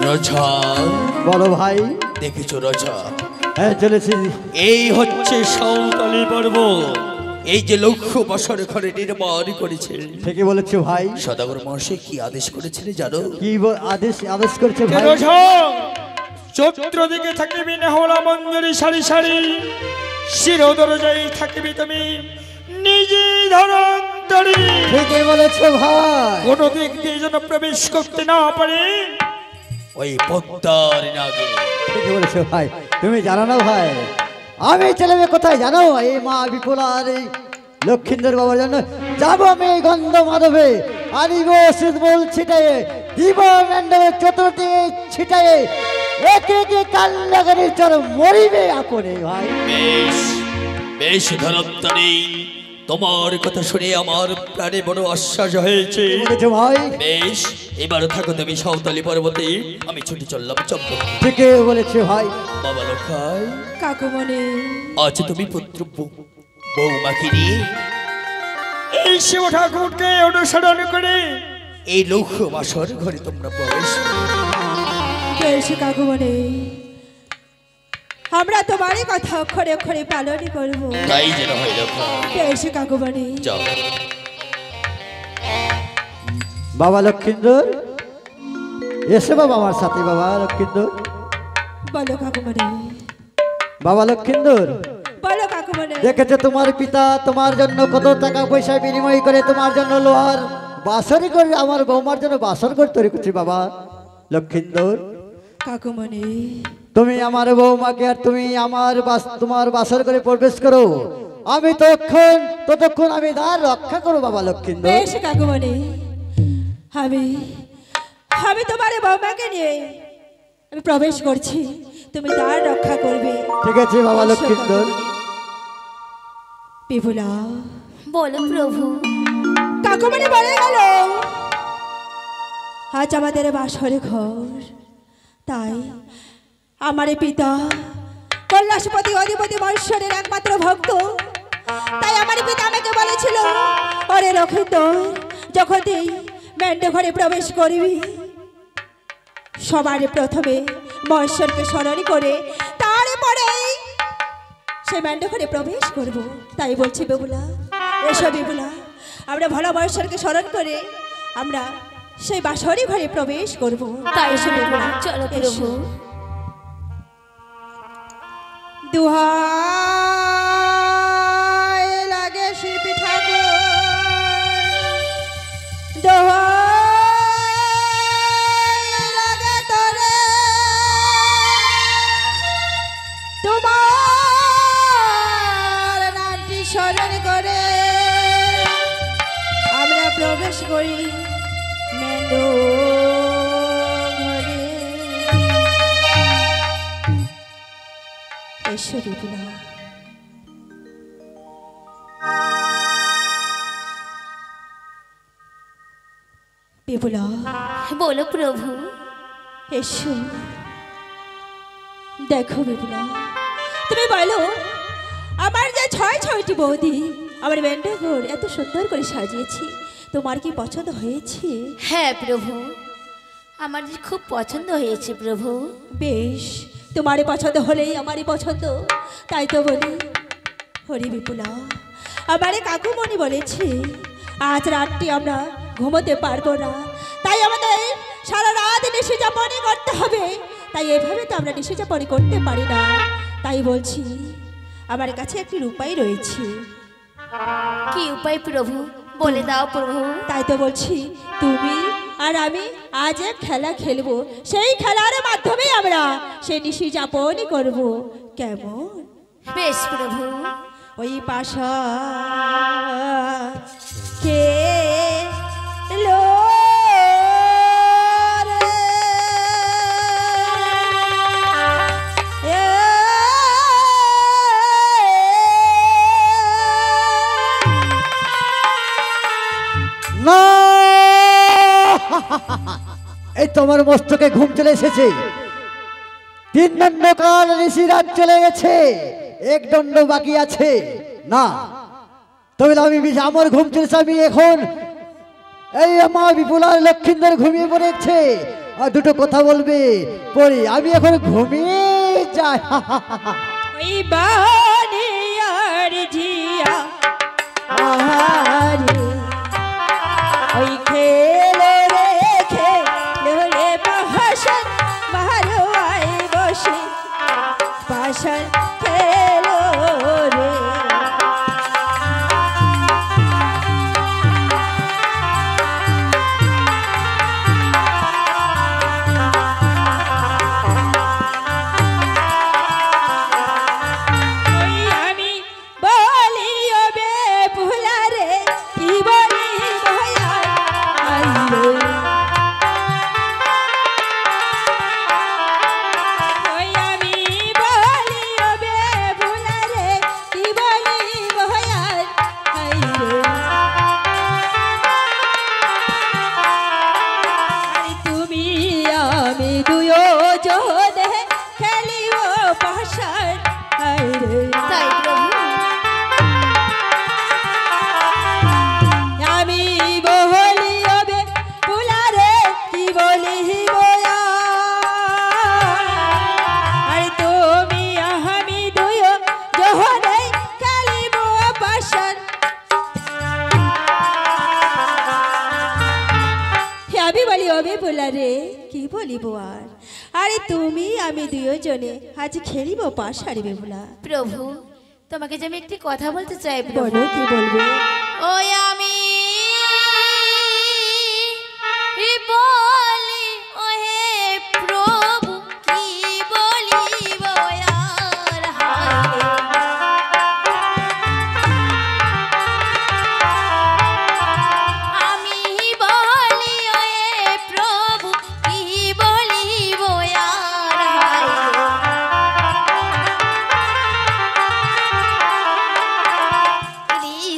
রোজা বলো ভাই। দেখেছো রোজা? হ্যাঁ চলেছি। এই হচ্ছে সাঁওতালি পর্ব। এই যে লক্ষ্য বছর ঘরে নির্মাণ করেছে। ঠিকই বলেছো ভাই। সদাগর মহাশয় কি আদেশ করেছিলেন জানো? কি আদেশ করেছে ভাই? চতুর্দিকে থাকিবি নেহলা মঞ্জরি সারি সারি, শির দরজায় থাকিবি তুমি নিজে ধরন্তরি। ঠিকই বলেছো ভাই। কোনো দিক দিয়ে যেন প্রবেশ করতে না পারে ওই পদ্মার নাগে। ঠিকই বলেছো ভাই। তুমি জানো না ভাই, আমি চলে কোথায় জানো? এই মা বিপুলার এই লক্ষিন্দর বাবার জন্য যাবো আমি গন্ধ মাধবে, আনিব শীতবল ছিটাইয়ে, দিব ম্যান্ডবে চতুর্দিকে ছিটাইয়ে, একে একে কান্নাকারির চর মরিবে আপনে ভাই। বেশ বেশ ধরন্তরি, তোমার কথা শুনে আমার প্রাণে বড় আশ্বাস হয়েছে ভাই। বেশ, এবার থাকো তুমি সাঁওতালি পর্বতে, আমি ছুটি চললাম চম্পক। ঠিকই বলেছে ভাই। বাবা লক্ষাই, কাকুমণি, আজ তুমি পুত্র বৌমাকে নিয়ে এই শিব ঠাকুরকে অনুসরণ করে এই লক্ষ্য বাসর ঘরে তোমরা প্রবেশ করো। বেশ কাকুমণি, আমরা তোমারই কথা অক্ষরে অক্ষরে পালনই করবো। তাই যেন হয় লক্ষা। বেশ কাকুমণি, যাও। বাবা লক্ষিন্দর এসে বাবা আমার সাথে। বাবা লক্ষিন্দর। বলো কাকুমণি। বাবা লক্ষিন্দর, বলো কাকুমণি। দেখেছো তোমার পিতা তোমার জন্য কত টাকা পয়সা বিনিময় করে তোমার জন্য লোহার বাসরি করে আমার বৌমার জন্য বাসর করে তৈরি করছি। বাবা লক্ষিন্দর, কাকুমণি, তুমি আমার বৌমাকে আর তুমি আমার তোমার বাসর করে প্রবেশ করো, আমি ততক্ষণ আমি দ্বার রক্ষা করো। বাবা লক্ষিন্দর। বেশ কাকুমণি, আমি তোমার বৌমাকে নিয়ে আমি প্রবেশ করছি, তুমি দ্বার রক্ষা করবে। ঠিক আছে বাবা লক্ষিন্দর। বিপুলা, বলো প্রভু। কাকুমণি বলে গেল আজ আমাদের বাসর ঘর, তাই আমার পিতা কৈলাসপতি অধিপতি মহেশ্বরের একমাত্র ভক্ত, তাই আমার পিতা আমাকে বলেছিল, ওরে লক্ষিন্দর, যখন তুই মেন্ডে ঘরে প্রবেশ করবি সবার প্রথমে মহেশ্বরকে স্মরণ করে তারপরে সে মেন্ডে ঘরে প্রবেশ করব। তাই বলছি বেবুলা, এসো বেবুলা, আমরা ভালো মহেশ্বরকে স্মরণ করে আমরা সেই বাসরি ঘরে প্রবেশ করব। তাই এসো বেবুলা, চলো প্রভু। দুহাই লাগে শিব ঠাকুর, দোহাই লাগে তোরে, তোমার নামটি স্মরণ করে আমরা প্রবেশ করি মেন্ডো ঘরে। এসো বিপুলা। বিপুলা, বলো প্রভু। এসো। দেখো বিপুলা, তুমি বলো আমার যে ছয়টি বৌদি আমার মেন্ডে ঘর এত সুন্দর করে সাজিয়েছি, তোমার কি পছন্দ হয়েছে? হ্যাঁ প্রভু, আমার যে খুব পছন্দ হয়েছে প্রভু। বেশ, তোমারই পছন্দ হলেই আমারই পছন্দ, তাই তো বলি। হরি বিপুলা, আমারে কাকুমণি বলেছে আজ রাতটি আমরা ঘুমোতে পারবো না, তাই আমাদের সারা রাত নিশিযাপনই করতে হবে। তাই এভাবে তো আমরা নিশিযাপনই করতে পারি না, তাই বলছি আমার কাছে একটি উপায় রয়েছে। কি উপায় প্রভু? বলে দাও প্রভু। তাই তো বলছি, তুমি আর আমি আজ এক খেলা খেলবো, সেই খেলার মাধ্যমে আমরা সেই নিশিযাপনই করব। কেমন? বেশ প্রভু। ওই পাশা কে লো রে, না, এই তোমার মস্তকে ঘুম চলে এসেছে। 3 দণ্ডকাল ঋষি রাত চলে গেছে, 1 দণ্ড বাকি আছে। না, তবে আমি আমার ঘুম চলেছে। আমি এখন এই আমার বিপুলার লক্ষিন্দর ঘুমিয়ে পড়েছে, আর দুটো কথা বলবে পরে আমি এখন ঘুমিয়ে যাই। ওই বানিয়ার জিয়া আহারে ওই খেলো রে পাহাশন মারোয়াই বসে পাশান খেলো রে। কি বলিব আর আরে তুমি আমি দুজনে আজ খেলিব পাশার বেহুলা। প্রভু তোমাকে যে আমি একটি কথা বলতে চাই প্রভু। বলো কি বলবে? ওই আমি বলি ওহে প্রভু কি বলিব আর হায় আমি বলি ওহে প্রভু কি বলিব আর হায়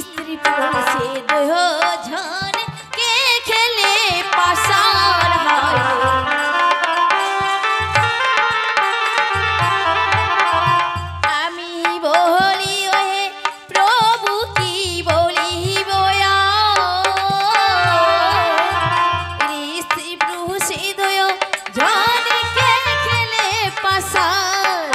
স্ত্রী পুরুষে দুজন কে খেলে পাশার হয় আমি বলি ওহে প্রভু কি বলিব স্ত্রী পুরুষে দুজন কে খেলে পাশার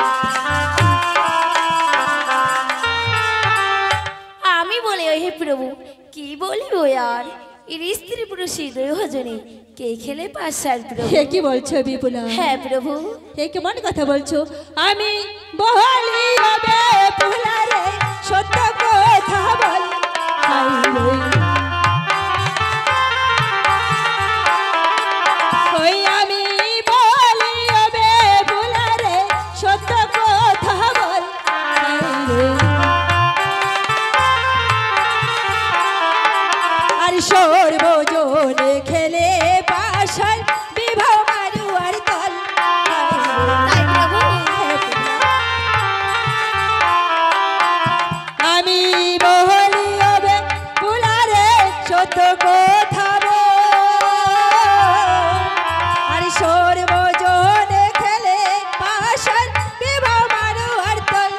আমি বলি ওহে প্রভু কি বলিব আর স্ত্রী পুরুষে দুজনে কে খেলে পাশার প্রভু। হে কি বলছো বিপুলা? হ্যাঁ প্রভু। হে কেমন কথা বলছো? আমি বলি হবে পুলা রে সত্য কথা বল হাই রে ওই আমি বলি হবে পুলা রে সত্য কথা বল হাই রে আর সর্বজনে খেলে পাশার বিবাহ মারুয়ার তল তাই প্রভু। আমি বলি হবে পুলারে সত্য কথা আর সর্বজনে খেলে পাশার বিবাহ মারুয়ার তল।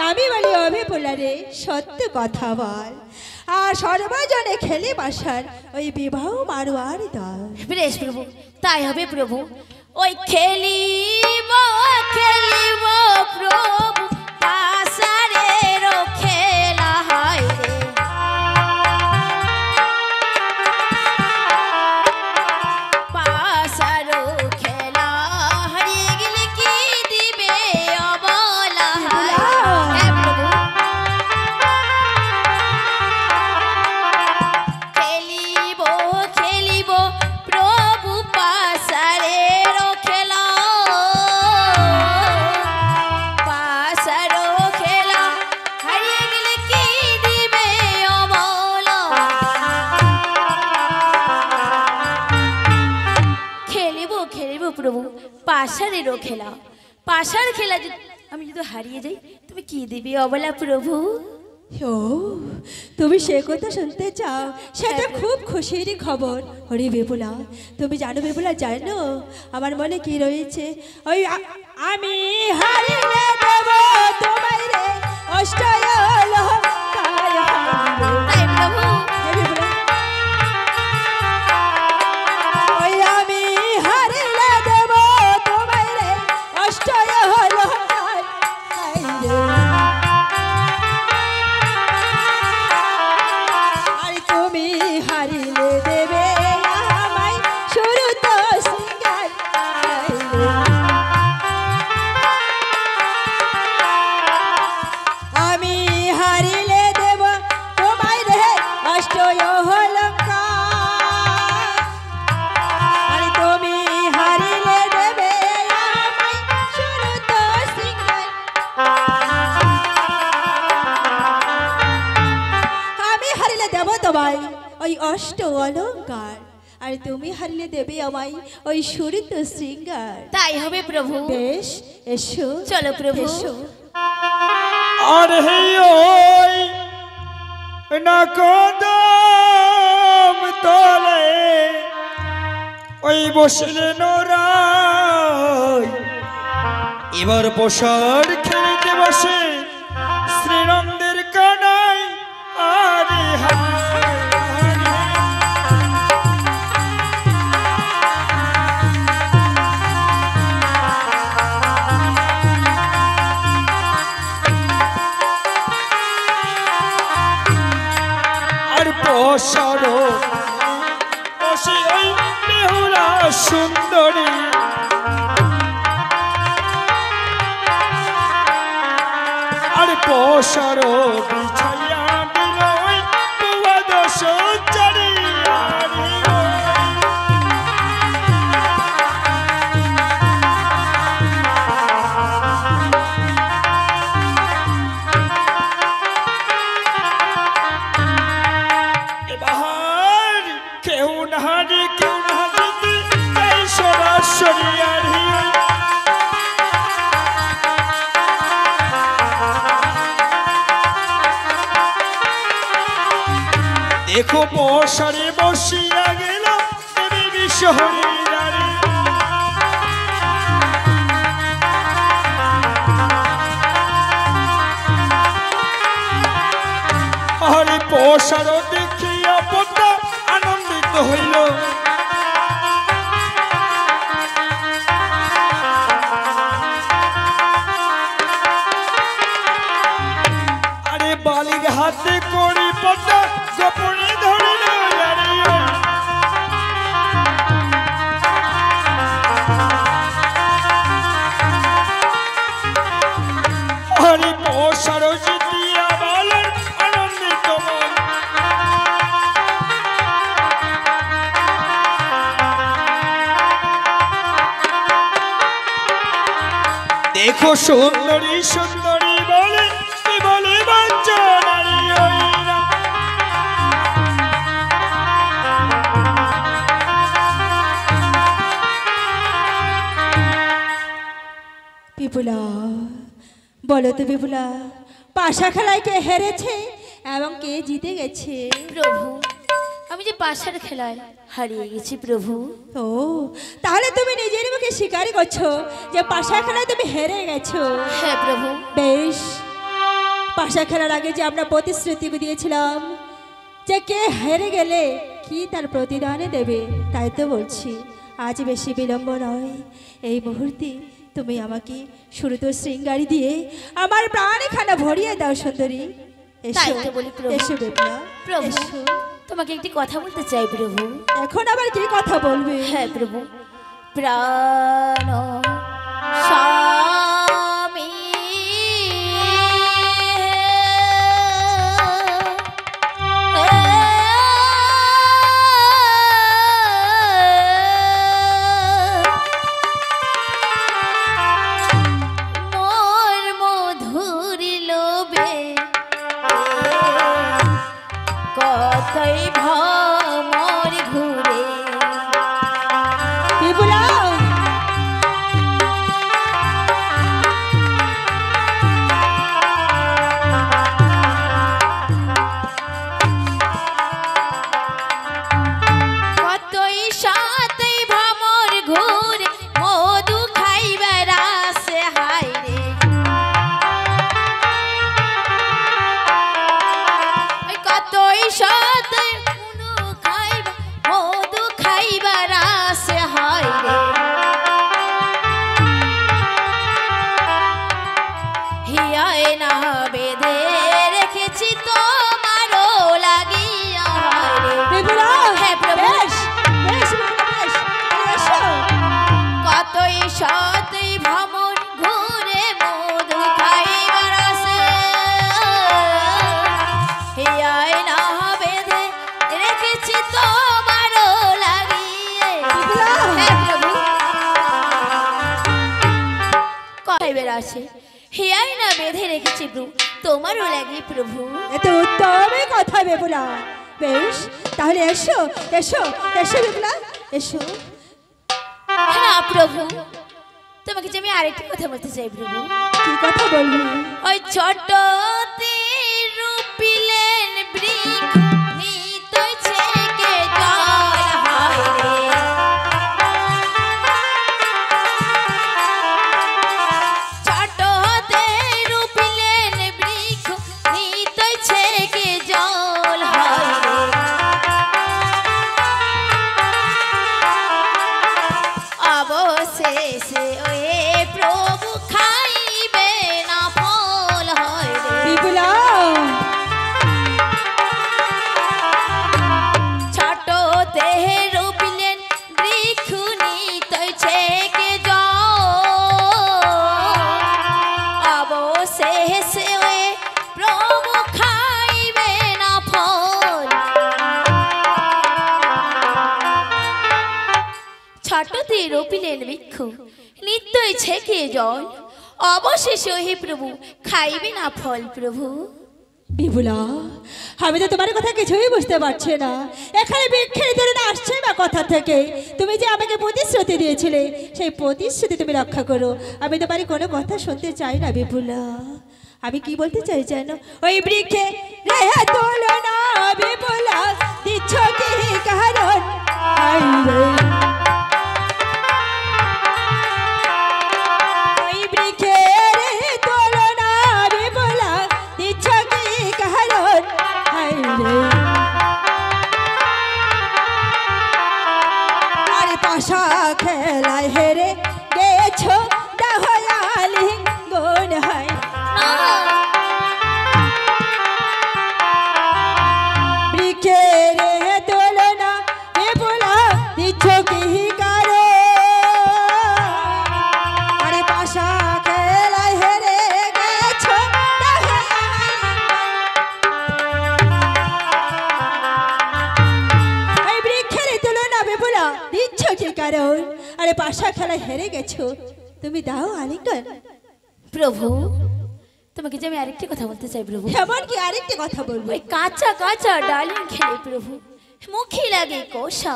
আমি বলি হবে পুলারে সত্য কথা বল আর সর্বজনে খেলে বাসার ওই বিবাহ মারুয়ার দল। বেশ প্রভু তাই হবে প্রভু। ওই খেলিব খেলিব প্রভু পাশারের খেলা হয় রে পাশার খেলা হারিয়ে গেলে কি দিবে অবলা হয়। হ্যাঁ প্রভু। খেলিব খেলিব প্রভু পাশারের খেলা পাশার খেলা হারিয়ে গেলে কি দিবে অবলা। খেলিব খেলিব প্রভু পাশারেরও খেলা পাশার খেলা আমি যদি হারিয়ে যাই তুমি কি দিবে অবলা প্রভু। ও তুমি সে কথা শুনতে চাও? সেটা খুব খুশির খবর। হরি বিপুলা তুমি জানো বিপুলা জানো আমার মনে কি রয়েছে? ওই আমি হারিয়ে দেব তোমায় রে অষ্টয় অলঙ্কার হারিয়ে। তাই প্রভু। হে বিপুলা হারিলে দেবে আমায় শুরু তো সিঙ্গার আমি হারিলে দেব তোমায় রে অষ্ট অলঙ্কার আর তুমি হারিলে দেবে আমায় শুরু তো সিঙ্গার আমি হারিলে দেব তোমায় ওই অষ্ট অলঙ্কার আর তুমি হারিলে দেবে আমায় ওই সুরিত শৃঙ্গার তাই হবে প্রভু। বেশ এসো চলো প্রভু। এসো আর হে ওই না কদম তলে ওই বসলে নোরাই এবার বসার খেলতে বসে শ্রীনন্দের কানাই আরে বসারো বসে ওই বেহুলা সুন্দরী আর বসারো বিছাইয়া দিল ওই দুয়াদশ চারি দেখো বসারে বসিয়া গেল দেবী বিশ্বহরি হরি বসার দেখিয়া পদ্মা আনন্দিত হইল আরে বালির হাতে করি পদ্মা গোপনে ধরিল হরি বসার জিতিয়া বলেন আনন্দিত মন দেখো সুন্দরী সুন্দরী বলে কি বলে বাঞ্চা নারী ওইরা বিপুলা বলো তো বিপুলা পাশা খেলায় কে হেরেছে এবং কে জিতে গেছে? প্রভু আমি যে পাশার খেলায় হারিয়ে গেছি প্রভু। ও তাহলে তুমি নিজের মুখে স্বীকার করছো যে পাশা খেলায় তুমি হেরে গেছো? হ্যাঁ প্রভু। বেশ, পাশা খেলার আগে যে আমরা প্রতিশ্রুতি দিয়েছিলাম যে কে হেরে গেলে কি তার প্রতিদানে দেবে, তাই তো বলছি আজ বেশি বিলম্ব নয়, এই মুহূর্তে তুমি আমাকে শুরুত শৃঙ্গারি দিয়ে আমার প্রাণখানা ভরিয়ে দাও সুন্দরী। তাই এসো তো বলি প্রভু। এসো বিপ্লব, প্রভু এসো। তোমাকে একটি কথা বলতে চাই প্রভু। এখন আবার কি কথা বলবে? হ্যাঁ প্রভু। প্রাণ স্বামী মোর মধুর লোভে কতই ভ্রমর ঘুরে। বিপুলা সতই ভ্রমণ ঘুরে মধু খাইবার আসে হে আয়না বেঁধে রেখেছি তোমারও লাগিয়ে হে প্রভু খাইবার আসে হে আয়না বেঁধে রেখেছি প্রভু তোমারও লাগে প্রভু। এত উত্তমই কথা বিপুলা। বেশ, তাহলে এসো এসো এসো বিপুলা, এসো। হ্যাঁ প্রভু, তোমাকে যে আমি আরেকটি কথা বলতে চাই প্রভু। কি কথা বলবি? ওই ছোট রূপিলেন বৃক্ষ নিতই ছেকে জল হয় রে ছোট রূপিলেন বৃক্ষ নিতই ছেকে জল হয় রে অবশেষে ওই প্রভু খাইবে না ফল হয় রে বিপুলা, ছোট দেহে রূপিলেন বৃক্ষ নিতই ছেকে অবশেষে ওই প্রভু খাইবে না ফল ছোটতে রূপিলেন বৃক্ষ নিত্যই ছেকে জল অবশেষে হে প্রভু খাইবে না ফল প্রভু। বিপুলা, আমি তো তোমার কথা কিছুই বুঝতে পারছি না। এখানে বৃক্ষের ধরুন আসছে না কথা থেকে। তুমি যে আমাকে প্রতিশ্রুতি দিয়েছিলে সেই প্রতিশ্রুতি তুমি রক্ষা করো। আমি তোমার কোনো কথা শুনতে চাই না বিপুলা। আমি কি বলতে চাই জানো? ওই বৃক্ষে রেহা তোলো না বিপুলা, দিচ্ছ কি কারণ? আই রে, ওই বৃক্ষে রেহা তোলো না বিপুলা, দিচ্ছ কি কারণ? আই রে, আরে পাশা খেলায় হেরে গেছো দহয়ালি গুণ হয় বৃক্ষের তুলনা বিপুলা, দিচ্ছ কি কারণ? আরে পাশা খেলায় হেরে গেছো এই বৃক্ষের তুলনা বিপুলা, দিচ্ছ কি কারণ? আরে পাশা খেলায় হেরে গেছো, তুমি দাও আলিঙ্গন। প্রভু, তোমাকে যে আমি আরেকটি কথা বলতে চাই প্রভু। এমন কি আরেকটি কথা বলবো? ওই কাঁচা কাঁচা ডালিম খেলে প্রভু মুখে লাগে কষা,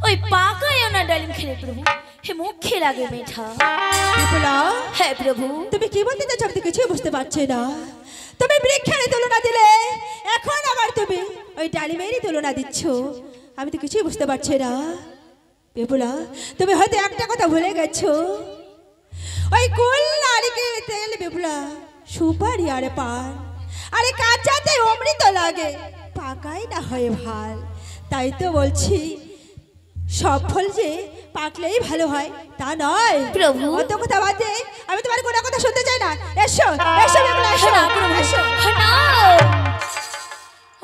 ওই পাকায় না ডালিম খেলে প্রভু হে মুখে লাগে মিঠা। বিপুলা, হ্যাঁ প্রভু, তুমি কি বলতে চাচ্ছ আমি তো কিছুই বুঝতে পারছি না। তুমি বৃক্ষের তুলনা দিলে, এখন আবার তুমি ওই ডালিমেরই তুলনা দিচ্ছ। আমি তো কিছুই বুঝতে পারছি না বিপুলা। তুমি হয়তো একটা কথা ভুলে গেছো। ওই কুল নারিকেল তেল বিপুলা, সুপারি আর পান, আরে কাঁচাতে অমৃত লাগে, পাকাই না হয় ভাল। তাই তো বলছি সব ফল যে পাকলেই ভালো হয় তা নয় প্রভু। অত কথা বাদে আমি তোমার কোনো কথা শুনতে চাই না। এসো এসো বিপুলা, এসো না প্রভু, এসো। না।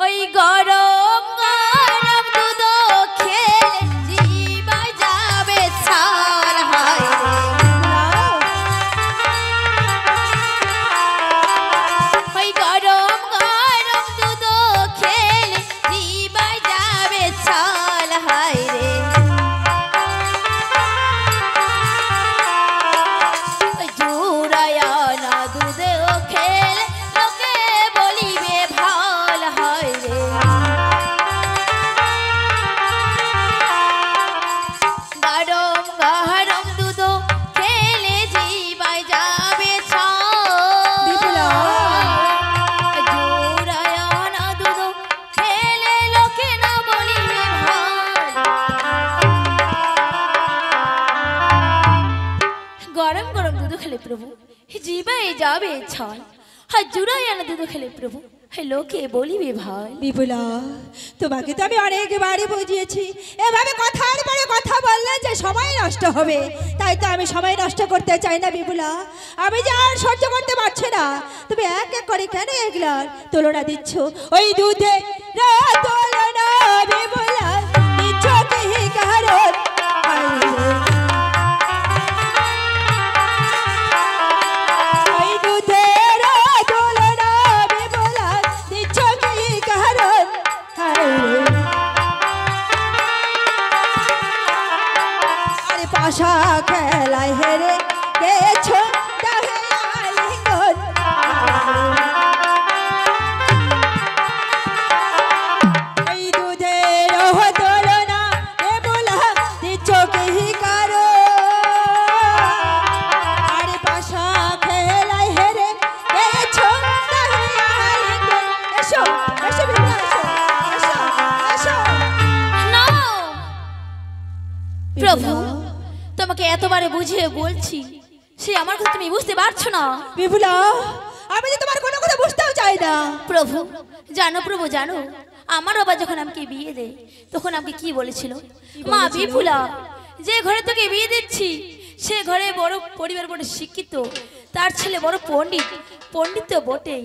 ওই গরম গরম দুধ খেলে জিবা যাবে ছাল হয় রে। ওই গরম গরম দুধ খেলে জিবা যাবে ছাল হয় রে। ওই জুড়ায়া না দুধ খেলে লোকে বলিবে ভাল হয় রে। গরম গরম দুধ খেলে জিবাই যাবে বিপুলা। জোড়ায়া না দুধ খেলে লোকে না বলিবে ভাল। গরম গরম দুধ খেলে প্রভু জিবাই যাবে ছল, আর জুড়ায়া না দুধ খেলে প্রভু লোকে বলিবে ভাল। বিপুলা, তোমাকে তো আমি অনেকবারই বুঝিয়েছি, এভাবে কথার পরে কথা বললে যে সময় নষ্ট হবে। তাই তো আমি সময় নষ্ট করতে চাই না বিপুলা। আমি যে আর সহ্য করতে পারছি না। তুমি এক এক করে কেন এগুলার তুলনা দিচ্ছ? ওই দুধে তুলনা বিপুলা, দিচ্ছ কি কারণ? চাষা খেলায় হেরে গেছো তাহে আলিঙ্গন। এই দুধের তুলনা এ বলা দিচ্ছ কি কারো, আরে পাশা খেলায় হেরে গেছো তাহে আলিঙ্গন। এসো এসো বিপুলা, এসো এসো এসো। না প্রভু, তোমাকে এতবারে বুঝিয়ে বলছি, সে আমার কথা তুমি বুঝতে পারছো না। বিপুলা, আমি তো তোমার কোনো কথা বুঝতেও চাই না। প্রভু জানো, প্রভু জানো, আমার বাবা যখন আমাকে বিয়ে দেয় তখন আমাকে কি বলেছিল? মা বিপুলা, যে ঘরে তোকে বিয়ে দিচ্ছি সে ঘরে বড় পরিবার, বড় শিক্ষিত, তার ছেলে বড় পণ্ডিত, পণ্ডিত তো বটেই।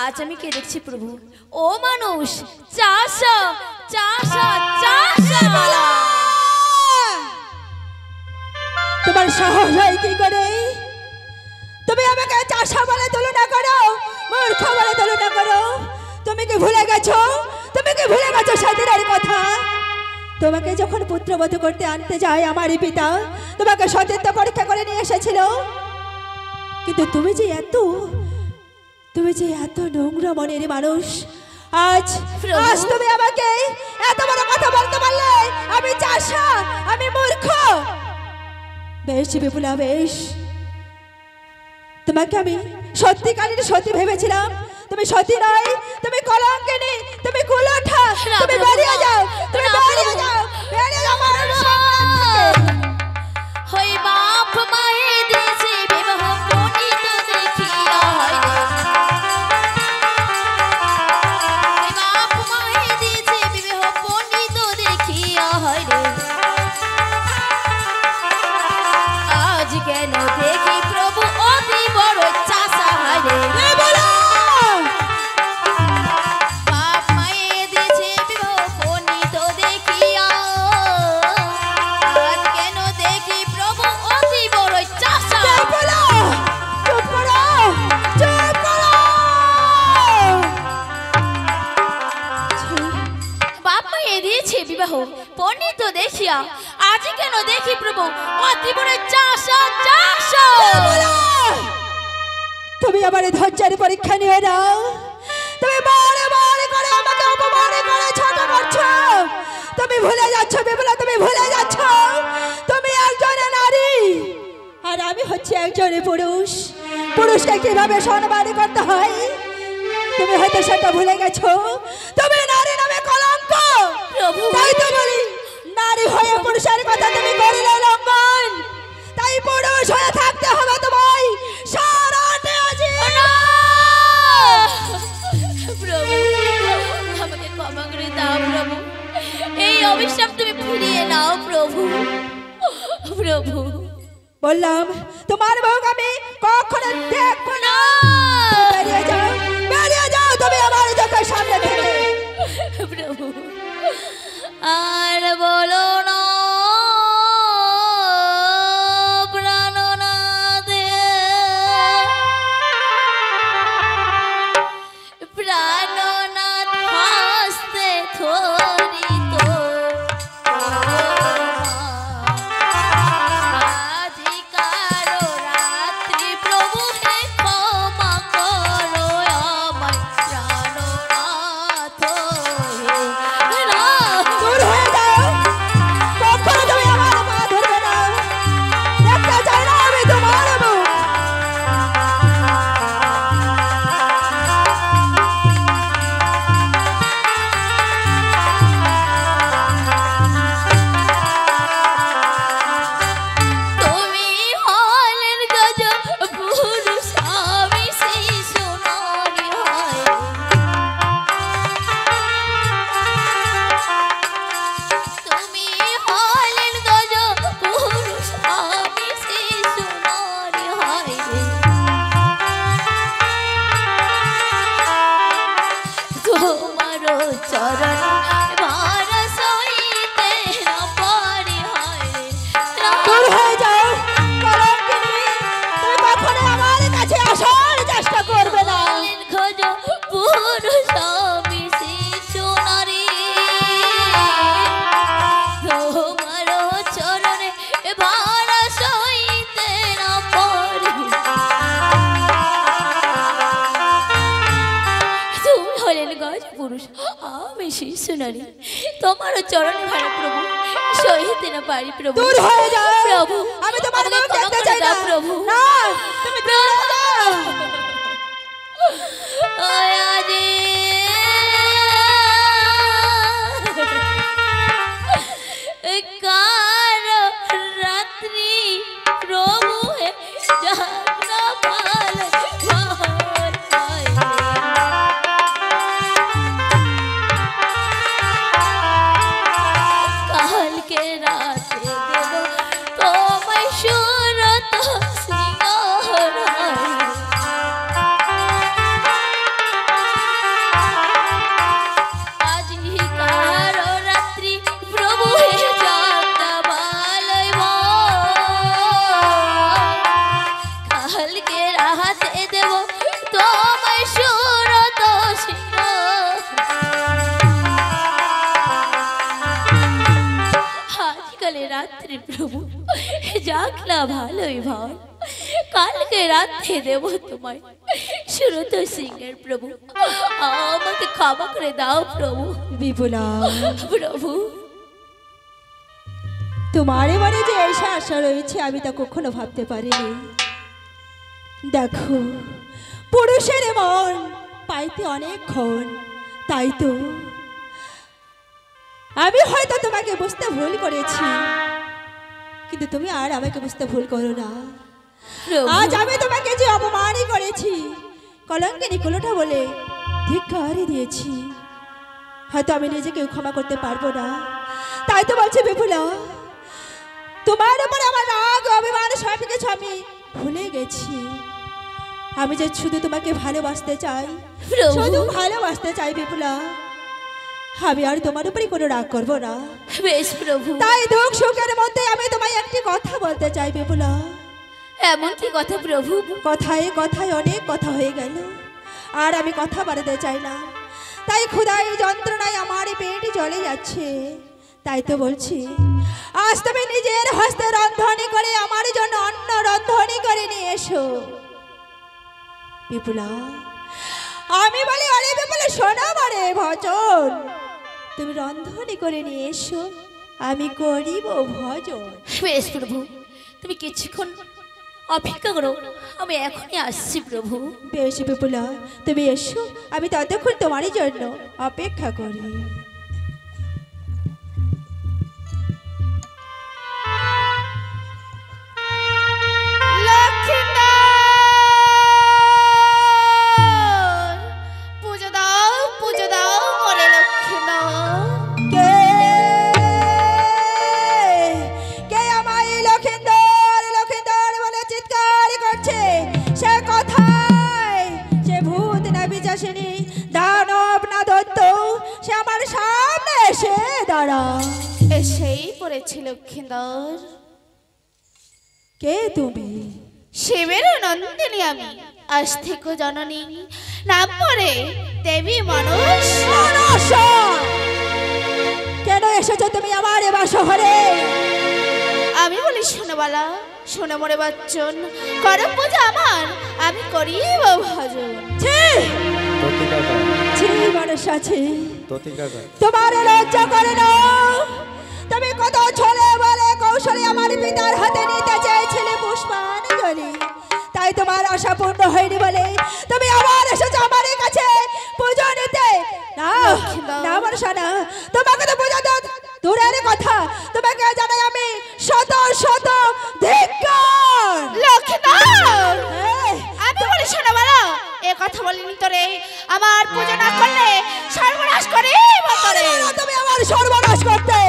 আজ আমি কে দেখছি প্রভু? ও মানুষ, চাষা চাষা চাষা। তোমার সাহস হয় কি করে? তুমি আমাকে চাষা বলে তুলনা করো, মূর্খ বলে তুলনা করো। তুমি কি ভুলে গেছো? তুমি কি ভুলে গেছো সেদিনের কথা? তোমাকে যখন পুত্রবধূ করতে আনতে যায় আমারই পিতা, তোমাকে সতীত্ব পরীক্ষা করে নিয়ে এসেছিল, কিন্তু তুমি যে এত নোংরা মনের মানুষ, আজ তুমি আমাকে এত বড় কথা বলতে পারলে? আমি চাষা, আমি মূর্খ। বেশ বিপুলা, বেশ, তোমাকে আমি সত্যিকারের সত্যি ভেবেছিলাম। তুমি সতী নয়, তুমি কলঙ্কিনী, তুমি কুলঠা। তুমি বেরিয়ে যাও, তুমি বেরিয়ে যাও, বেরিয়ে যাও আমার সংসার থেকে। হই বাপ মায়ে দিয়েছে বিবাহ পণ্ডিত দেখিয়া হয় রে। হই বাপ মায়ে দিয়েছে বিবাহ পণ্ডিত দেখিয়া হয় রে। আজ কেন দেখি প্রভু অতি বড় চাষা হয় রে। বাপ মায়ে দিয়েছে বিবাহ পণ্ডিত দেখিয়া, আজ কেন দেখি প্রভু অতি বড় চাষা। চুপ করো, চুপ করো। বাপ মায়ে দিয়েছে বিবাহ পণ্ডিত দেখিয়া, আজ কেন দেখি প্রভু অতি বড় চাষা চাষা। তুমি আমার ধৈর্যের পরীক্ষা নিয়ে নাও। তুমি বারে বারে করে আমাকে অপমান করে ছোট করছো। তুমি ভুলে যাচ্ছ বিপুলা, তুমি ভুলে যাচ্ছ তুমি একজন নারী আর আমি হচ্ছে একজন পুরুষ। পুরুষকে কিভাবে সম্মান করতে হয় তুমি হয়তো সেটা ভুলে গেছো। তুমি নারী নামে কলঙ্ক। প্রভু, তাই তো বলি, নারী হয়ে পুরুষের কথা তুমি করলে লঙ্ঘন, তাই পুরুষ হয়ে থাকতে হবে তোমায় সারাটা জীবন। প্রভু আমাকে ক্ষমা করে দাও প্রভু, এই অভিশাপ তুমি ফিরিয়ে নাও প্রভু। প্রভু বললাম তোমার মুখ আমি কখনো দেখবো না। বেরিয়ে যাও, বেরিয়ে যাও তুমি আমার চোখের সামনে থেকে। প্রভু আর বলো না প্রাণনাথ, প্রাণনাথ হস্তে ধরিত আজিকার রাত্রি প্রভু হে ক্ষমা করো আমায় প্রাণনাথ হে। দূর হয়ে যাও, শিশু নারী, তোমারও চরণে ভালো প্রভু, সহিতে না পারি প্রভু। দূর হয়ে যাও প্রভু, আমি তোমার আমাকে মুখ ক্ষমা দেখতে করে চাই না দাও প্রভু। না তুমি দূর হয়ে যাও ওই আজি কার রাত্রি প্রভু হে জাগনা পাল ঘর পায়। কালকে রাতে দেব তোমায় সুরত সিংহর আজি কার রাত্রি প্রভু হে জাগনা বালয় কালকে রাতে দেব তোমায় সুরত সিংহ। আজকালে রাত্রি প্রভু যাক না ভালোই ভাই, কালকে রাত্রে দেব তোমায় সুরত সিংহের প্রভু। আমাকে ক্ষমা করে দাও প্রভু। বিপুলা প্রভু, তোমার এবারে যে এসে আশা রয়েছে আমি তা কখনো ভাবতে পারিনি। দেখো পুরুষের মন পাইতে অনেকক্ষণ, তাই তো আমি হয়তো তোমাকে বুঝতে ভুল করেছি, কিন্তু তুমি আর আমাকে বুঝতে ভুল করো না। প্রভু, আজ আমি তোমাকে যে অপমানই করেছি, কলঙ্কিনী কুলোটা বলে ধিক্কারই দিয়েছি, হয়তো আমি নিজেকেও ক্ষমা করতে পারবো না। তাই তো বলছি বিপুলা, তোমার উপরে আমার রাগ অভিমান সব কিছু আমি ভুলে গেছি। আমি যে শুধু তোমাকে ভালোবাসতে চাই, প্রভু। শুধু ভালোবাসতে চাই বিপুলা। আমি আর তোমার উপরে কোনো রাগ করবো না। বেশ প্রভু। তাই দুঃখ সুখের মধ্যে আমি তোমায় একটি কথা বলতে চাই বিপুলা। এমন কি কথা প্রভু? কথায় কথায় অনেক কথা হয়ে গেল, আর আমি কথা বাড়াতে চাই না। তাই ক্ষুধায় যন্ত্রণায় আমার পেট জ্বলে যাচ্ছে। তাই তো বলছি, আজ তুমি নিজের হস্তে রন্ধনী করে আমার জন্য অন্ন রন্ধনী করে নিয়ে এসো বিপুলা। আমি বলি আরে বিপুলা শোনো মারে ভজন, তুমি রন্ধনী করে নিয়ে এসো, আমি করিব ভজন। বেশ প্রভু, তুমি কিছুক্ষণ অপেক্ষা করো, আমি এখনই আসছি প্রভু। বেশ বিপুলা, তুমি এসো, আমি ততক্ষণ তোমারই জন্য অপেক্ষা করি। পুজো দাও, পুজো দাও মরে লক্ষ্মীনাথ। কে কে আমায় লক্ষিন্দর লক্ষিন্দর বলে চিৎকার করছে? সে কথায় সে ভূত না পিশাচিনী, দানব না দৈত্য, সে আমার সামনে এসে দাঁড়া। এসেই পড়েছি লক্ষ্মীন্দর। কে তুমি? শিবের নন্দিনী আমি, আজ থেকে জননী, নাম পড়ে দেবী মানুষ। মনসা! কেন এসেছো তুমি আমার এবার শহরে? আমি বলি শোনোবালা, শোনো মরে বাচ্চন, করো পূজা আমার, আমি করিব ভজন। ছি তোতি কাকা ছি মনসা ছি, তোতি কাকা তোমার লজ্জা করে না? তুমি কত ছলে বলে কৌশলে আমার পিতার হাতে নিতে চেয়েছিলে পুষ্পাঞ্জলি, তাই তোমার আশা পূর্ণ হয়নি বলে তুমি আবার এসেছো আমার কাছে পুজো নিতে। না না মনসা না, তোমাকে তো পূজা দাও দূরের কথা, তোমাকে জানাই আমি শত শত ধিক্কার। লক্ষ্মীনাথ, এই, আমি বলি শোনোবালা, এ কথা বলিনি তোরে, আমার পূজা না করলে সর্বনাশ করে করে। তুমি আমার সর্বনাশ করতে।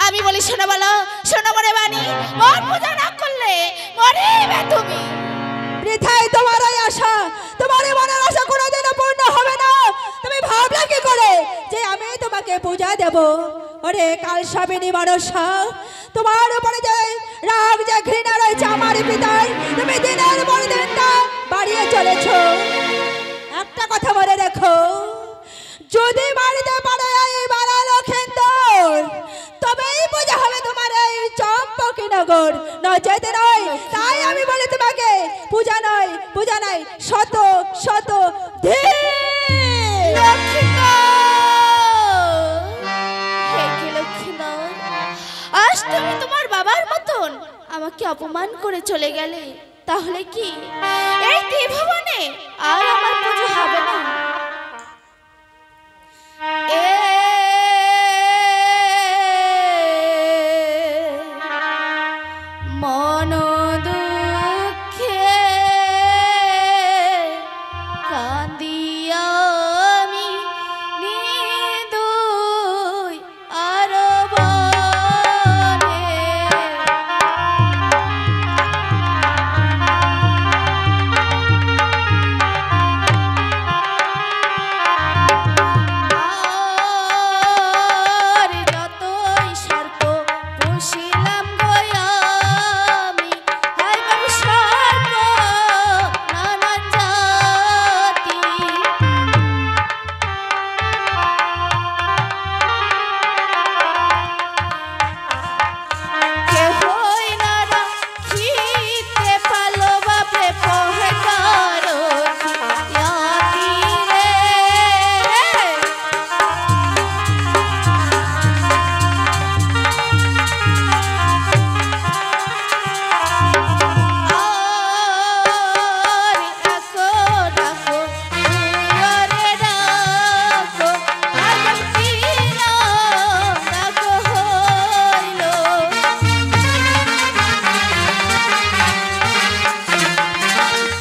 আমি বলি শোনোবালা, শোনো মরে বাণী, মোর পূজা না করলে মরিবে তুমি। বৃথাই তোমার ওই আশা, তোমার এই মনের আশা কোনোদিনও পূর্ণ হবে না। তুমি ভাবলে কি করে যে আমি তোমাকে পূজা দেব? ওরে কাল সাবিনী মনসা, তোমার উপরে যে রাগ যে ঘৃণা রয়েছে আমার পিতার, তুমি দিনের পর দিন তা বাড়িয়ে চলেছ। একটা কথা মনে রেখো, যদি বাড়িতে পারো এই বাড়া লক্ষেন্দর, তবেই পূজা হবে তোমার এই চম্পকীনগর, নচেত নয়। তাই আমি বলি তোমাকে পূজা নয়, পূজা নাই, শত শত ধিক্কার। আজ তুমি তোমার বাবার মতন আমাকে অপমান করে চলে গেলে, তাহলে কি এই ত্রিভুবনে আর আমার পুজো হবে না? মন দুঃখে কান্দিয়া আমি নিদুই আরো বনে। আর যতই সর্প পুষিলাম গো আমি, হায় বাবু সর্প নানান জাতি। কেহই না রাখিতে পালো বাপে পহেটারো ইয়াতি রে। আর ডাকো ডাকো তুয়ারে ডাকো, আর বাকিনা ডাকো হইলো।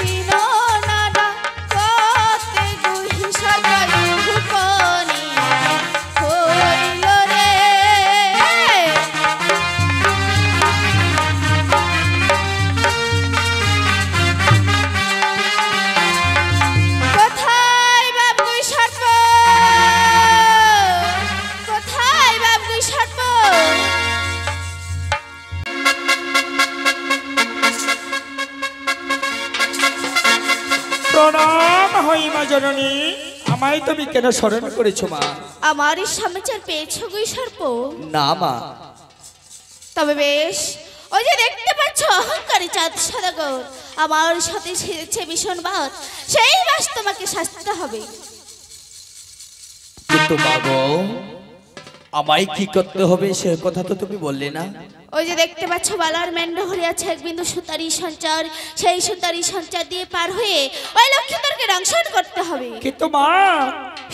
তিনো নানা কতে গুহি সজাই হুকনি হইলো রে। কোথায় বাবুই সর্প, কোথায় বাবুই সর্প? প্রণাম হই মা জননী, আমায় তুমি কেন স্মরণ করেছো মা? আমার এই সমাচার পেয়েছো গুই সর্প? না মা, তবে বেশ, ওই যে দেখতে পাচ্ছ অহংকারী চাঁদ সদাগর আমার সাথে ছেড়েছে ভীষণ বাদ, সেই বাস তোমাকে শাস্তি হবে। কিন্তু মা গো, আমায় কি করতে হবে সে কথা তো তুমি বললে না। ওই যে দেখতে পাচ্ছ বালার মেন্ড হয়ে আছে এক বিন্দু সুতারি সঞ্চার, সেই সুতারি সঞ্চার দিয়ে পার হয়ে ওই লক্ষ্মীদেরকে দংশন করতে হবে। কিন্তু মা,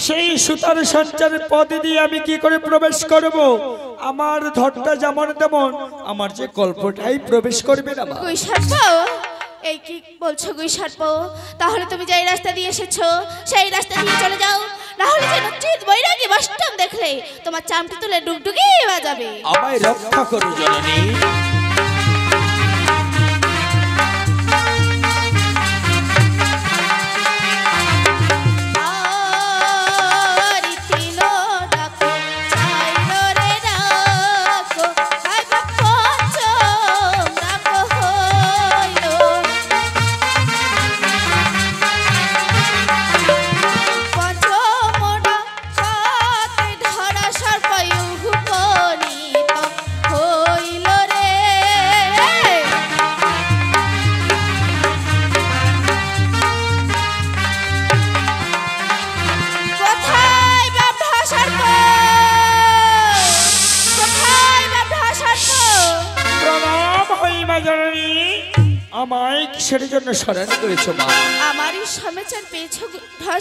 সেই সুতার সঞ্চারের পথ দিয়ে আমি কি করে প্রবেশ করব? আমার ধরটা যেমন তেমন, আমার যে গল্পটাই প্রবেশ করবে না মা। গুই সর্প, এই কি বলছো গুই সর্প? তাহলে তুমি যেই রাস্তা দিয়ে এসেছো সেই রাস্তা দিয়ে চলে যাও, না হলে যেন চিত বৈরাগী বাস্তব দেখলে তোমার চামটি তুলে ডুগডুগি বাজাবে। আমায় রক্ষা করো জননী। আর তিনো ডাকো চাইলো রে ডাকো, হায় বাপ পঞ্চম ডাকো হইলো। পঞ্চম ডাকাতে ধরা সর্প উপনীত হইল রে। কোথায় বাবা সর্প, কোথায় বাবা সর্প? প্রণাম হই মা জননী, আমায় কিসের জন্য স্মরণ করেছো মা? আমারই সমাচার পেয়েছো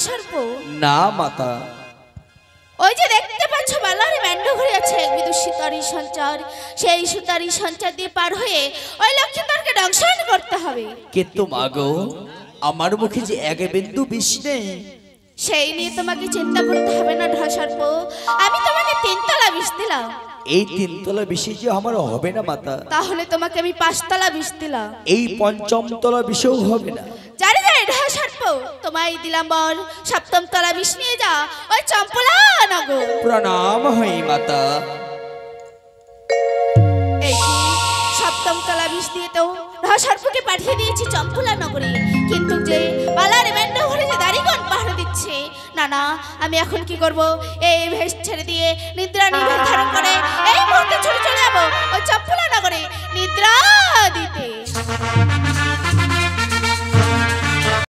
সর্প? না মাতা, ওই যে দেখতে পাচ্ছ বালার মেন্ড ঘুরে আছে বিদু সুতারি সঞ্চার, সেই সুতারি সঞ্চার দিয়ে পার হয়ে ওই লক্ষ্মীদেরকে দংশন করতে হবে। কিন্তু মা গো, আমার মুখে যে এক বিন্দু বিষ নেই। সেই নিয়ে তোমাকে চিন্তা করতে হবে না সর্প, আমি তোমাকে 3 তলা বিষ দিলাম। এই 3 তলা বিষে যে আমার হবে না মাতা, তাহলে তোমাকে আমি 5 তলা বিষ দিলাম। এই 5ম তলা বিষেও হবে না। জানি জানি সর্প, তোমায় দিলাম বল 7ম তলা বিষ নিয়ে যা ওই চম্পলা নগর। প্রণাম হই মাতা। এই কি 7ম তলা বিষ দিয়ে তো সর্পকে পাঠিয়ে দিয়েছি চম্পলা নগরে, কিন্তু যে বালার মেন্ড ঘরে যে দাড়িগণ পাহারা দিচ্ছে, না না, আমি এখন কি করব? এই ভেষ ছেড়ে দিয়ে নিদ্রা নির্ধার